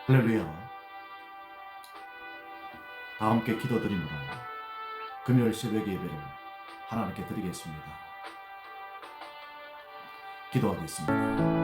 할렐루야. 다 함께 기도드리므로 금요일 새벽 예배를 하나님께 드리겠습니다. 기도하겠습니다.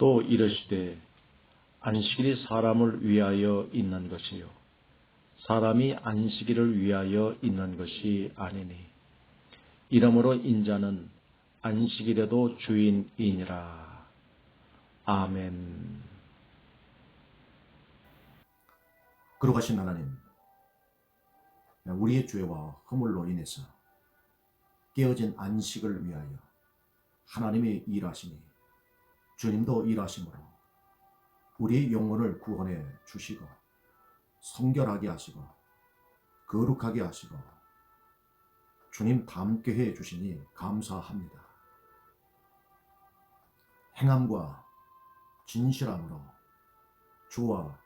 또 이르시되 안식일이 사람을 위하여 있는 것이요 사람이 안식일을 위하여 있는 것이 아니니 이러므로 인자는 안식일에도 주인이니라. 아멘. 거룩하신 하나님, 우리의 죄와 허물로 인해서 깨어진 안식을 위하여 하나님이 일하시니 주님도 일하심으로 우리의 영혼을 구원해 주시고 성결하게 하시고 거룩하게 하시고 주님 닮게 해 주시니 감사합니다. 행함과 진실함으로 주와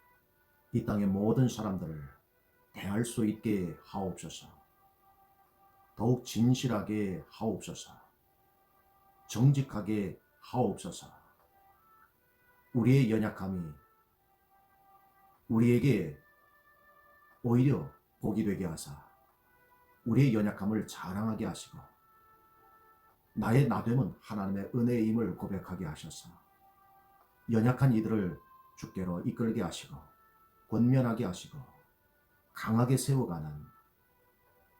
이 땅의 모든 사람들을 대할 수 있게 하옵소서. 더욱 진실하게 하옵소서. 정직하게 하옵소서. 우리의 연약함이 우리에게 오히려 복이 되게 하사 우리의 연약함을 자랑하게 하시고 나의 나됨은 하나님의 은혜임을 고백하게 하셔서 연약한 이들을 주께로 이끌게 하시고 권면하게 하시고 강하게 세워가는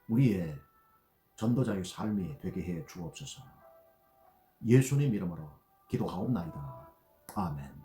우리의 전도자의 삶이 되게 해 주옵소서. 예수님 이름으로 기도하옵나이다. 아멘.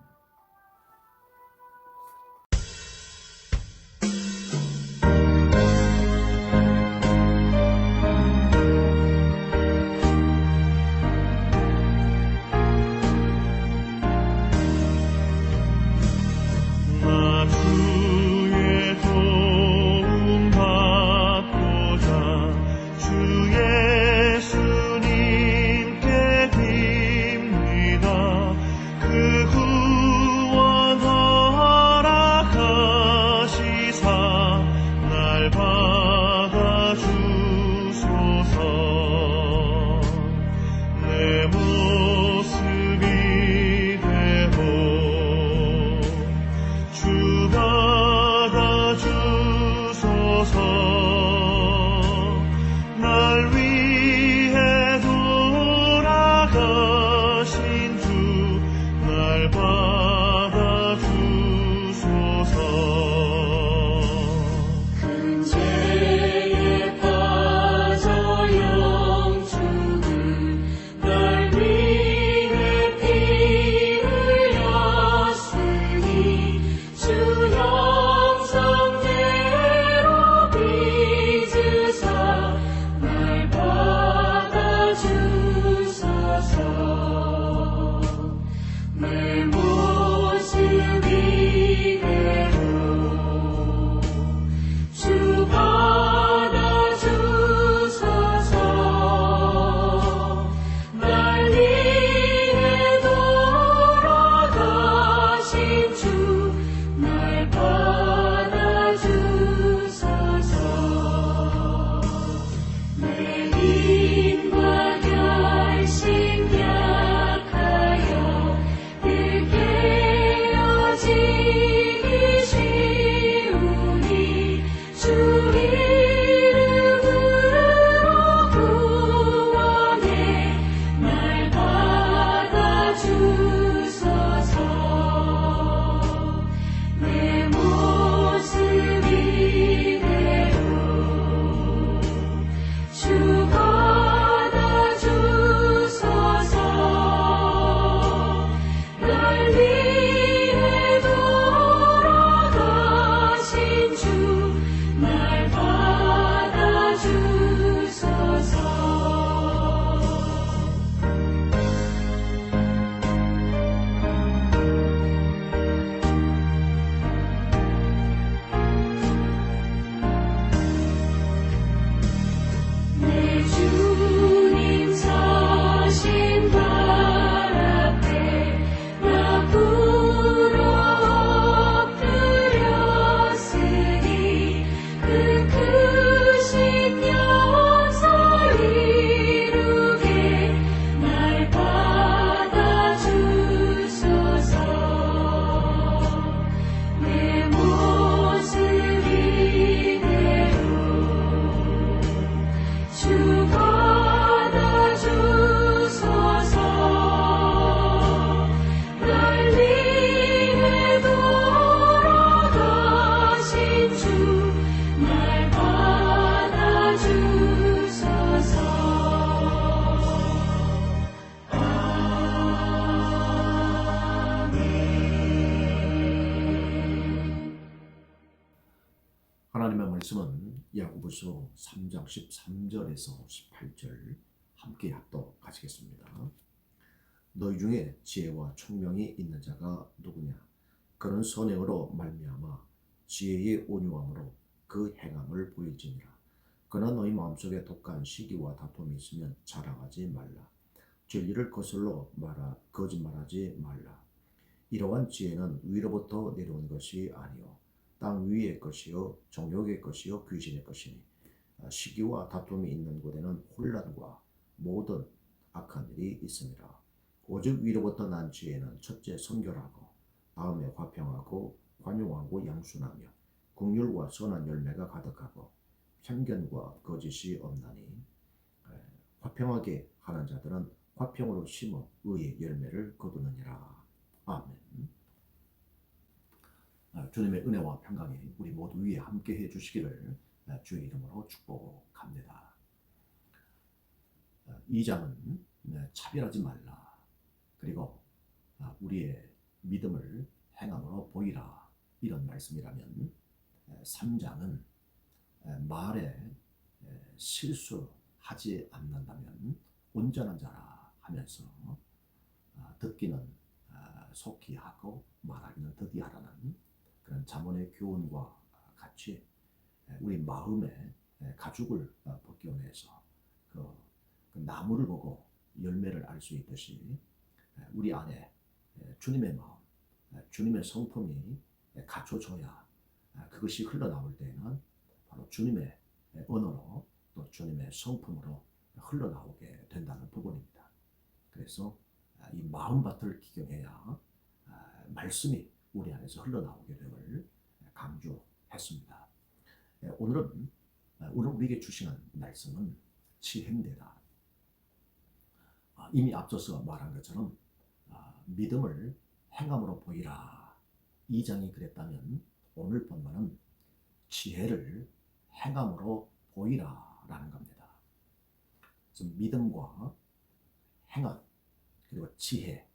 그 말씀은 야고보서 3장 13절에서 18절 함께 합독하시겠습니다. 너희 중에 지혜와 총명이 있는 자가 누구냐? 그는 선행으로 말미암아 지혜의 온유함으로 그 행함을 보일지니라. 그러나 너희 마음속에 독한 시기와 다툼이 있으면 자랑하지 말라. 진리를 거슬러 거짓말하지 말라. 이러한 지혜는 위로부터 내려온 것이 아니요 땅 위의 것이요 정욕의 것이요 귀신의 것이니 시기와 다툼이 있는 곳에는 혼란과 모든 악한 일이 있으니라. 오직 위로부터 난 지혜는 첫째 선결하고 다음에 화평하고 관용하고 양순하며 긍휼과 선한 열매가 가득하고 편견과 거짓이 없나니 화평하게 하는 자들은 화평으로 심어 의의 열매를 거두느니라. 아멘. 주님의 은혜와 평강이 우리 모두 위에 함께 해주시기를 주의 이름으로 축복합니다. 2장은 차별하지 말라. 그리고 우리의 믿음을 행함으로 보이라. 이런 말씀이라면 3장은 말에 실수하지 않는다면 온전한 자라 하면서 듣기는 속히 하고 말하기는 더디하라는 그런 잠언의 교훈과 같이 우리 마음에 가죽을 벗겨내서 그 나무를 보고 열매를 알 수 있듯이 우리 안에 주님의 마음, 주님의 성품이 갖춰져야 그것이 흘러나올 때에는 바로 주님의 언어로 또 주님의 성품으로 흘러나오게 된다는 부분입니다. 그래서 이 마음밭을 기경해야 말씀이 우리 안에서 흘러나오게 됨을 강조했습니다. 오늘 우리에게 주시는 말씀은 지혜입니다. 이미 앞서서 말한 것처럼 믿음을 행함으로 보이라. 2장이 그랬다면 오늘 본문은 지혜를 행함으로 보이라 라는 겁니다. 그래서 믿음과 행함 그리고 지혜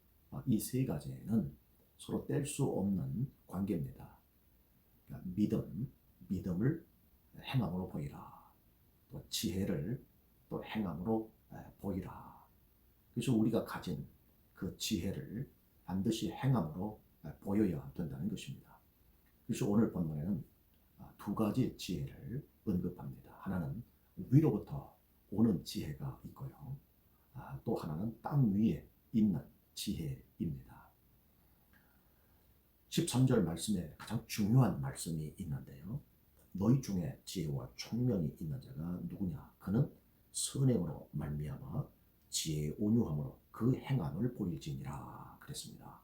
이 세 가지는 서로 뗄 수 없는 관계입니다. 그러니까 믿음을 행함으로 보이라. 또 지혜를 또 행함으로 보이라. 그래서 우리가 가진 그 지혜를 반드시 행함으로 보여야 된다는 것입니다. 그래서 오늘 본문에는 두 가지 지혜를 언급합니다. 하나는 위로부터 오는 지혜가 있고요. 또 하나는 땅 위에 있는 지혜입니다. 13절 말씀에 가장 중요한 말씀이 있는데요. 너희 중에 지혜와 총명이 있는 자가 누구냐? 그는 선행으로 말미암아 지혜의 온유함으로 그 행함을 보일지니라 그랬습니다.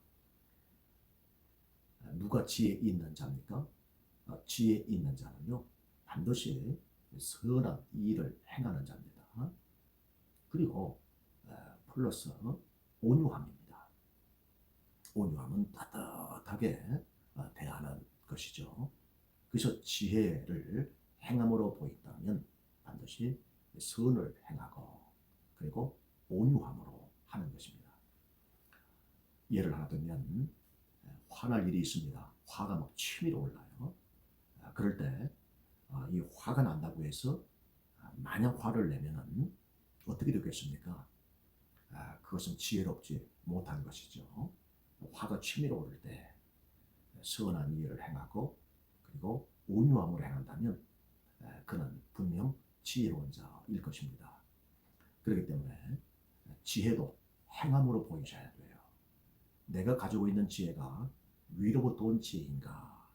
누가 지혜 있는 자입니까? 지혜 있는 자는요 반드시 선한 일을 행하는 자입니다. 그리고 플러스 온유함입니다. 온유함은 따뜻하게 대하는 것이죠. 그래서 지혜를 행함으로 보인다면 반드시 선을 행하고 그리고 온유함으로 하는 것입니다. 예를 하나 들면 화날 일이 있습니다. 화가 막 치밀어 올라요. 그럴 때 이 화가 난다고 해서 마냥 화를 내면은 어떻게 되겠습니까? 그것은 지혜롭지 못한 것이죠. 화가 치밀어 오를 때 선한 일을 행하고 그리고 온유함으로 행한다면 그는 분명 지혜로운 자일 것입니다. 그렇기 때문에 지혜도 행함으로 보이셔야 돼요. 내가 가지고 있는 지혜가 위로부터 온 지혜인가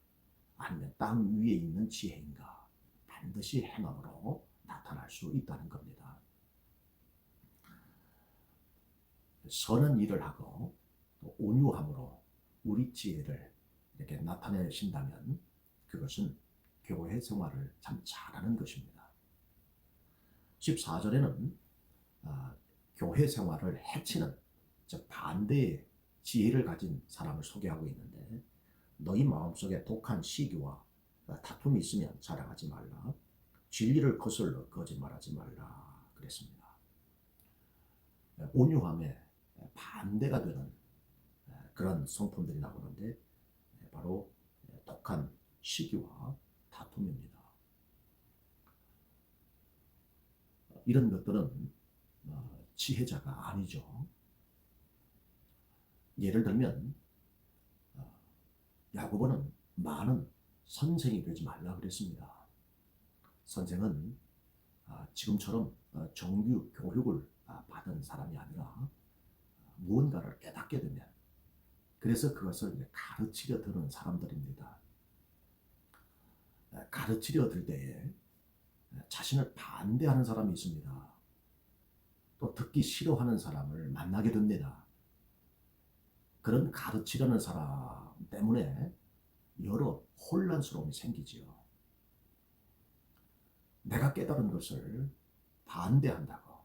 아니면 땅 위에 있는 지혜인가 반드시 행함으로 나타날 수 있다는 겁니다. 선한 일을 하고 또 온유함으로 우리 지혜를 이렇게 나타내신다면 그것은 교회 생활을 참 잘하는 것입니다. 14절에는 교회 생활을 해치는 즉 반대의 지혜를 가진 사람을 소개하고 있는데 너희 마음속에 독한 시기와 다툼이 있으면 자랑하지 말라. 진리를 거슬러 거짓말하지 말라 그랬습니다. 온유함에 반대가 되는 그런 성품들이 나오는데 바로 독한 시기와 다툼입니다. 이런 것들은 지혜자가 아니죠. 예를 들면 야고보는 많은 선생이 되지 말라 그랬습니다. 선생은 지금처럼 정규 교육을 받은 사람이 아니라 무언가를 깨닫게 되면 그래서 그것을 이제 가르치려 드는 사람들입니다. 가르치려 들 때에 자신을 반대하는 사람이 있습니다. 또 듣기 싫어하는 사람을 만나게 됩니다. 그런 가르치려는 사람 때문에 여러 혼란스러움이 생기지요. 내가 깨달은 것을 반대한다고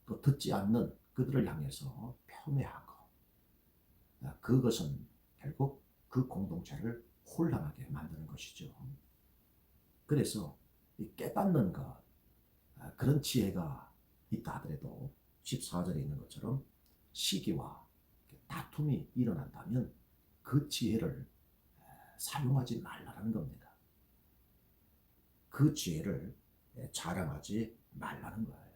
또 듣지 않는 그들을 향해서 폄훼하고 그것은 결국 그 공동체를 혼란하게 만드는 것이죠. 그래서 이 깨닫는 것 그런 지혜가 있다 하더라도 14절에 있는 것처럼 시기와 다툼이 일어난다면 그 지혜를 사용하지 말라는 겁니다. 그 지혜를 자랑하지 말라는 거예요.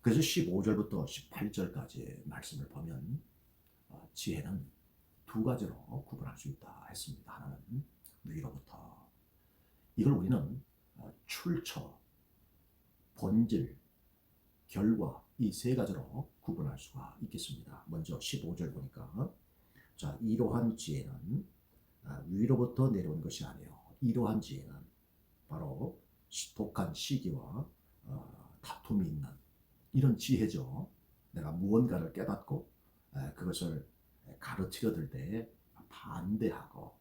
그래서 15절부터 18절까지 말씀을 보면 지혜는 두 가지로 구분할 수 있다 했습니다. 하나는 위로부터 이걸 우리는 출처, 본질, 결과 이 세 가지로 구분할 수가 있겠습니다. 먼저 15절 보니까 자 이러한 지혜는 위로부터 내려온 것이 아니요 이러한 지혜는 바로 독한 시기와 다툼이 있는 이런 지혜죠. 내가 무언가를 깨닫고 그것을 가르치려 들 때에 반대하고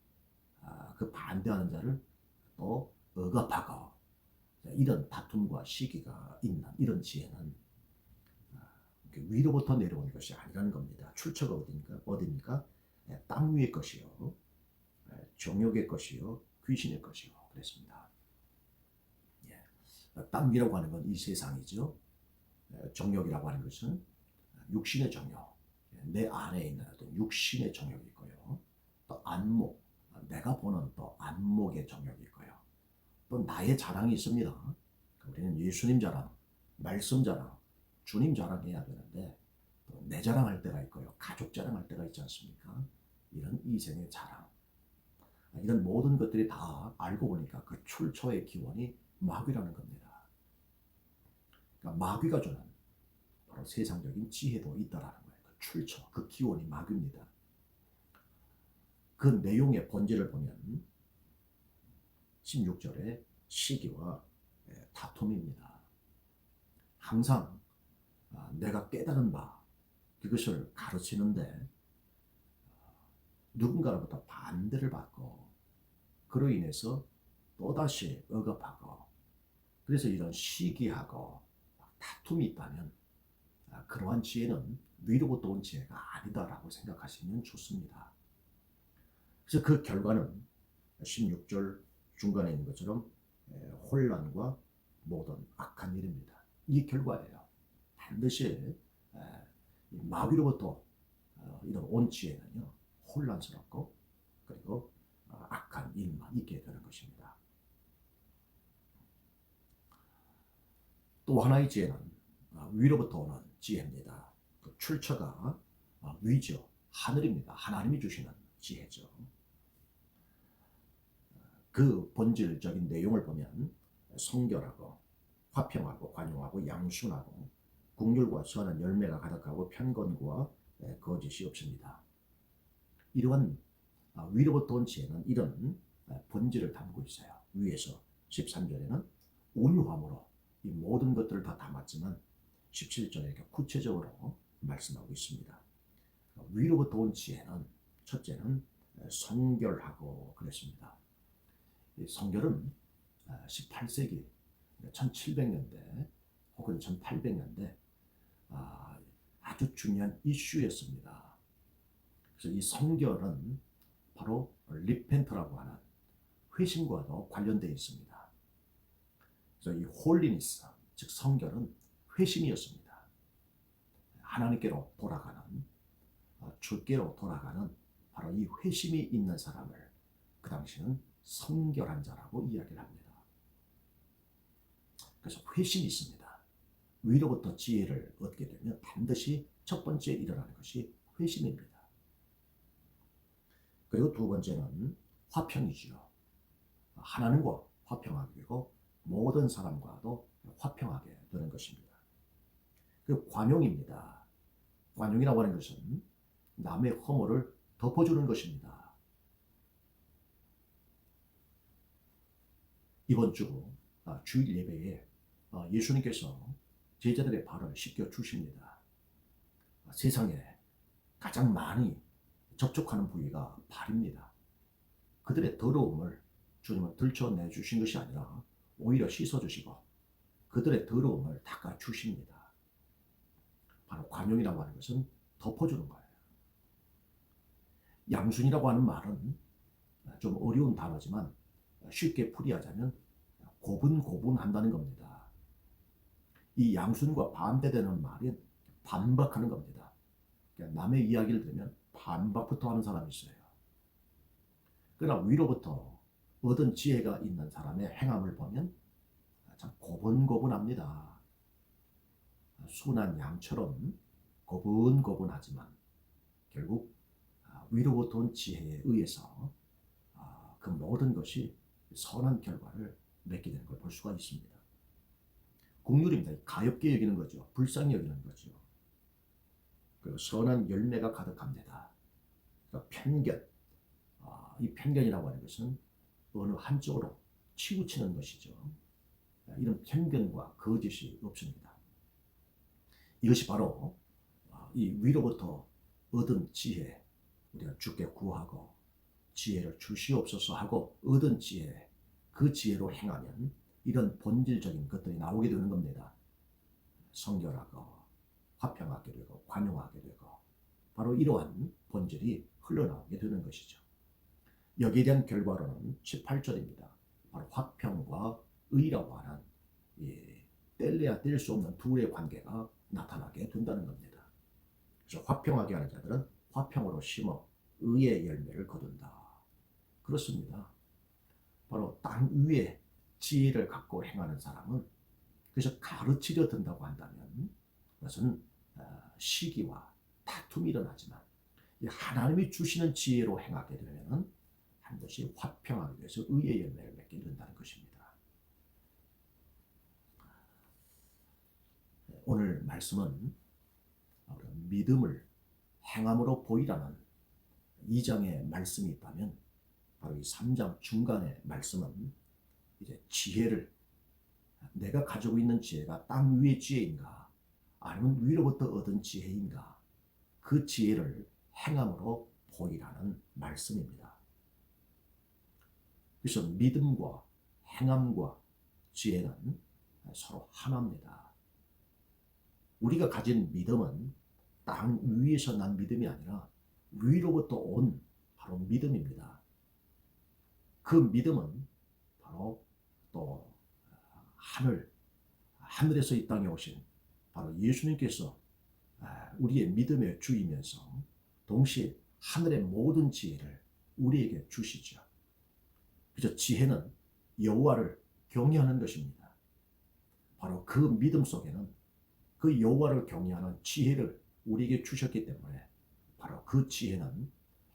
그 반대하는 자를 또 억압하고 이런 다툼과 시기가 있는 이런 지혜는 위로부터 내려온 것이 아니라는 겁니다. 출처가 어디입니까? 땅 위의 것이요, 정욕의 것이요, 귀신의 것이요 그랬습니다. 땅 위라고 하는 건 이 세상이죠. 정욕이라고 하는 것은 육신의 정욕, 내 안에 있는 어떤 육신의 정욕이 있고요. 또 안목, 내가 보는 또 안목의 정욕이 있고요. 또 나의 자랑이 있습니다. 우리는 예수님 자랑, 말씀 자랑, 주님 자랑해야 되는데 또 내 자랑할 때가 있고요. 가족 자랑할 때가 있지 않습니까? 이런 이생의 자랑. 이런 모든 것들이 다 알고 보니까 그 출처의 기원이 마귀라는 겁니다. 그러니까 마귀가 주는 바로 세상적인 지혜도 있다라는 거예요. 그 출처, 그 기원이 마귀입니다. 그 내용의 본질을 보면 16절에 시기와 다툼입니다. 항상 내가 깨달은 바 그것을 가르치는데 누군가로부터 반대를 받고 그로 인해서 또다시 억압하고 그래서 이런 시기하고 다툼이 있다면 그러한 지혜는 위로부터 온 지혜가 아니다라고 생각하시면 좋습니다. 그래서 그 결과는 16절 중간에 있는 것처럼 혼란과 모든 악한 일입니다. 이게 결과예요. 반드시 마귀로부터 이런 온 지혜는요 혼란스럽고 그리고 악한 일만 있게 되는 것입니다. 또 하나의 지혜는 위로부터 오는 지혜입니다. 그 출처가 위죠. 하늘입니다. 하나님이 주시는 지혜죠. 그 본질적인 내용을 보면 성결하고 화평하고 관용하고 양순하고 국률과 선한 열매가 가득하고 편건과 거짓이 없습니다. 이러한 위로부터 온 지혜는 이런 본질을 담고 있어요. 위에서 13절에는 온유함으로 이 모든 것들을 다 담았지만 17절에 이렇게 구체적으로 말씀하고 있습니다. 위로부터 온 지혜는 첫째는 성결하고 그랬습니다. 이 성결은 18세기 1700년대 혹은 1800년대 아주 중요한 이슈였습니다. 그래서 이 성결은 바로 리펜트라고 하는 회심과도 관련되어 있습니다. 그래서 이 홀리니스, 즉 성결은 회심이었습니다. 하나님께로 돌아가는, 주께로 돌아가는 바로 이 회심이 있는 사람을 그 당시는 성결한 자라고 이야기를 합니다. 그래서 회심이 있습니다. 위로부터 지혜를 얻게 되면 반드시 첫 번째 일어나는 것이 회심입니다. 그리고 두 번째는 화평이지요. 하나님과 화평하게 되고 모든 사람과도 화평하게 되는 것입니다. 그 관용입니다. 관용이라고 하는 것은 남의 허물을 덮어주는 것입니다. 이번 주 주일 예배에 예수님께서 제자들의 발을 씻겨 주십니다. 세상에 가장 많이 접촉하는 부위가 발입니다. 그들의 더러움을 주님은 들춰내 주신 것이 아니라 오히려 씻어주시고 그들의 더러움을 닦아주십니다. 바로 관용이라고 하는 것은 덮어주는 거예요. 양순이라고 하는 말은 좀 어려운 단어지만 쉽게 풀이하자면 고분고분한다는 겁니다. 이 양순과 반대되는 말은 반박하는 겁니다. 그러니까 남의 이야기를 들으면 반박부터 하는 사람이 있어요. 그러나 위로부터 얻은 지혜가 있는 사람의 행함을 보면 참 고분고분합니다. 순한 양처럼 고분고분하지만 결국 위로부터 온 지혜에 의해서 그 모든 것이 선한 결과를 맺게 되는 걸 볼 수가 있습니다. 국률입니다. 가엾게 여기는 거죠. 불쌍히 여기는 거죠. 그리고 선한 열매가 가득합니다. 그러니까 편견, 이 편견이라고 하는 것은 어느 한쪽으로 치우치는 것이죠. 이런 편견과 거짓이 없습니다. 이것이 바로 이 위로부터 얻은 지혜, 우리가 주께 구하고 지혜를 주시옵소서 하고 얻은 지혜, 그 지혜로 행하면 이런 본질적인 것들이 나오게 되는 겁니다. 성결하고 화평하게 되고 관용하게 되고 바로 이러한 본질이 흘러나오게 되는 것이죠. 여기에 대한 결과로는 18절입니다. 바로 화평과 의라고 하는 뗄래야 뗄 수 없는 둘의 관계가 나타나게 된다는 겁니다. 그래서 화평하게 하는 자들은 화평으로 심어 의의 열매를 거둔다. 그렇습니다. 바로 땅 위에 지혜를 갖고 행하는 사람은 그래서 가르치려 든다고 한다면 그것은 시기와 다툼이 일어나지만 하나님이 주시는 지혜로 행하게 되면 반드시 화평하기 위해서 의의 열매를 맺게 된다는 것입니다. 오늘 말씀은 믿음을 행함으로 보이라는 2장의 말씀이 있다면 바로 이 3장 중간의 말씀은 이제 지혜를 내가 가지고 있는 지혜가 땅 위의 지혜인가 아니면 위로부터 얻은 지혜인가 그 지혜를 행함으로 보이라는 말씀입니다. 그래서 믿음과 행함과 지혜는 서로 하나입니다. 우리가 가진 믿음은 땅 위에서 난 믿음이 아니라 위로부터 온 바로 믿음입니다. 그 믿음은 바로 또 하늘에서 이 땅에 오신 바로 예수님께서 우리의 믿음의 주이면서 동시에 하늘의 모든 지혜를 우리에게 주시죠. 그래서 지혜는 여호와를 경외하는 것입니다. 바로 그 믿음 속에는 그 여호와를 경외하는 지혜를 우리에게 주셨기 때문에 바로 그 지혜는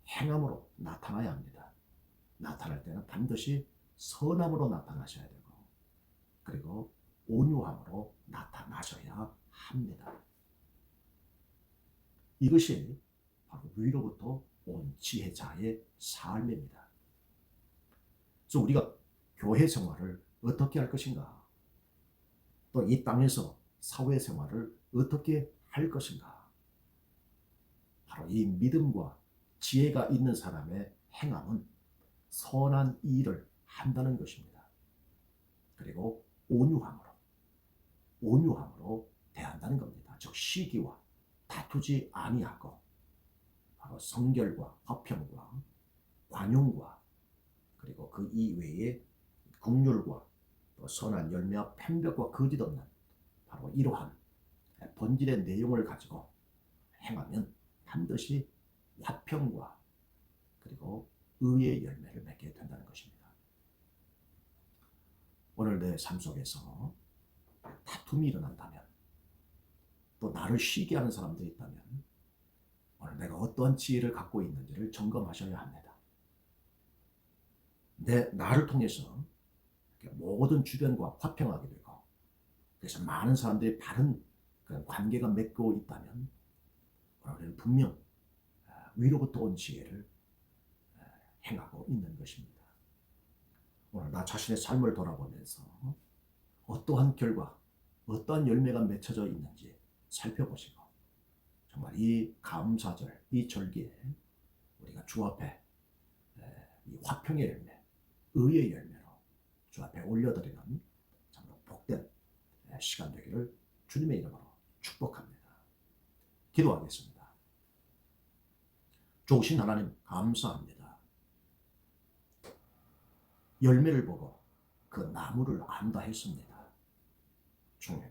행함으로 나타나야 합니다. 나타날 때는 반드시 선함으로 나타나셔야 되고 그리고 온유함으로 나타나셔야 합니다. 이것이 바로 위로부터 온 지혜자의 삶입니다. 그래서 우리가 교회 생활을 어떻게 할 것인가? 또 이 땅에서 사회생활을 어떻게 할 것인가? 바로 이 믿음과 지혜가 있는 사람의 행함은 선한 일을 한다는 것입니다. 그리고 온유함으로 대한다는 겁니다. 즉 시기와 다투지 아니하고 바로 성결과 화평과 관용과 그리고 그 이외에 긍휼과 또 선한 열매와 편벽과 거짓 없는 바로 이러한 본질의 내용을 가지고 행하면 반드시 화평과 그리고 의의 열매를 맺게 된다는 것입니다. 오늘 내 삶 속에서 다툼이 일어난다면, 또 나를 쉬게 하는 사람들이 있다면 오늘 내가 어떠한 지혜를 갖고 있는지를 점검하셔야 합니다. 나를 통해서 모든 주변과 화평하게 되고, 그래서 많은 사람들이 바른 그런 관계가 맺고 있다면 우리는 분명 위로부터 온 지혜를 행하고 있는 것입니다. 오늘 나 자신의 삶을 돌아보면서 어떠한 결과, 어떠한 열매가 맺혀져 있는지 살펴보시고, 정말 이 감사절, 이 절기에 우리가 주 앞에 이 화평의 열매, 의의 열매로 주 앞에 올려드리는 정말 복된 시간 되기를 주님의 이름으로 축복합니다. 기도하겠습니다. 좋으신 하나님, 감사합니다. 열매를 보고 그 나무를 안다 했습니다. 주님,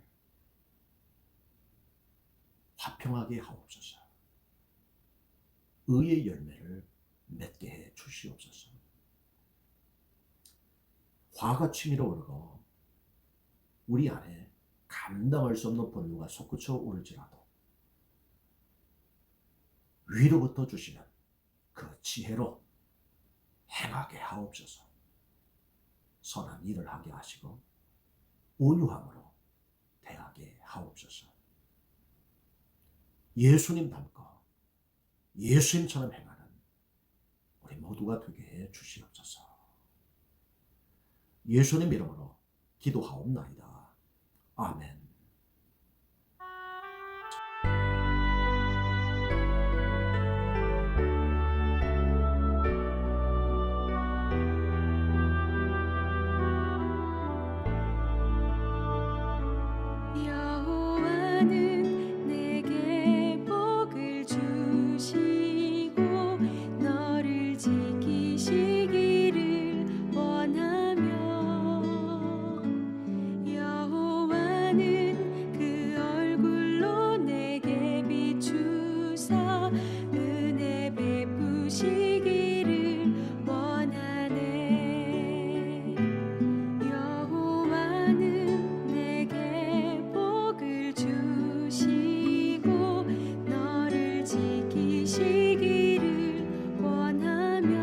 화평하게 하옵소서. 의의 열매를 맺게 해 주시옵소서. 화가 치밀어 오르고 우리 안에 감당할 수 없는 분노가 솟구쳐 오를지라도 위로부터 주시는 그 지혜로 행하게 하옵소서. 선한 일을 하게 하시고 온유함으로 대하게 하옵소서. 예수님 닮고 예수님처럼 행하는 우리 모두가 되게 해 주시옵소서. 예수님 이름으로 기도하옵나이다. 아멘. 여호와는 내게 복을 주시고 너를 지키시기를 원하며, 여호와는 그 얼굴로 내게 비추사 은혜 베푸시기를 원하네. 여호와는 내게 복을 주시고 너를 지키시기를 원하며,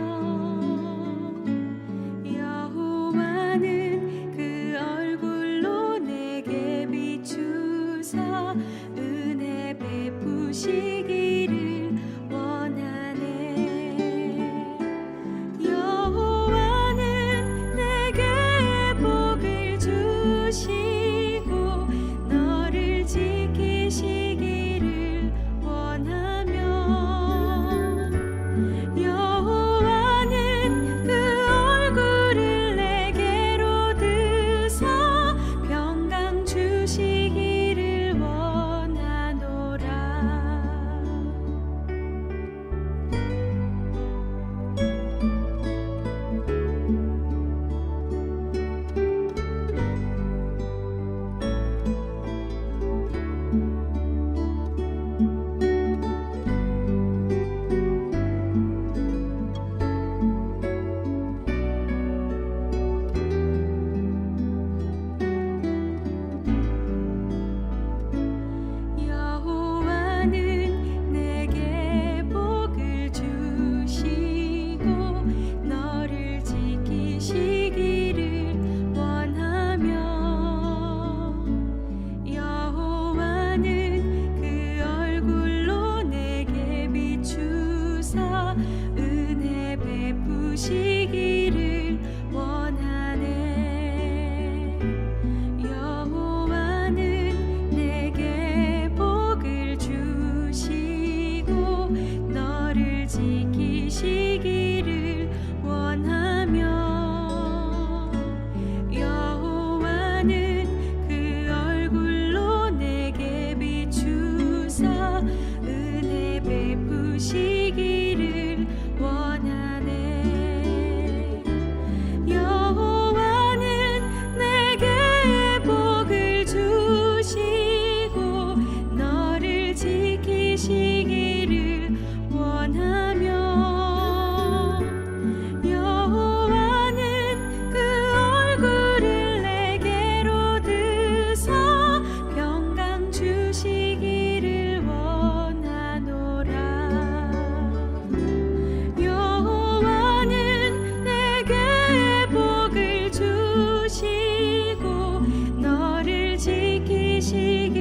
여호와는 그 얼굴로 내게 비추사 은혜 베푸시기를 원하네. 여호와는 내게 복을 주시고 너를 지키시기를 원하며, 여호와는 그 얼굴을 내게로 드사 평강 주시기를 원하노라. 여호와는 내게 복을 주시고 너를 지키시기를 원하며, 여호와는 그 얼굴로 내게 비추사 은혜 베푸시기를 원하네. 여호와는 내게 복을 주시고 너를 지키시기를 원하며, 여호와는 그 얼굴로 내게 비추사 은혜 베푸시기를 원하네. 여호와는 내게 복을 주시고 너를 지키시기를 원하며, 여호와는 그 얼굴을 내게로 드사 지키시길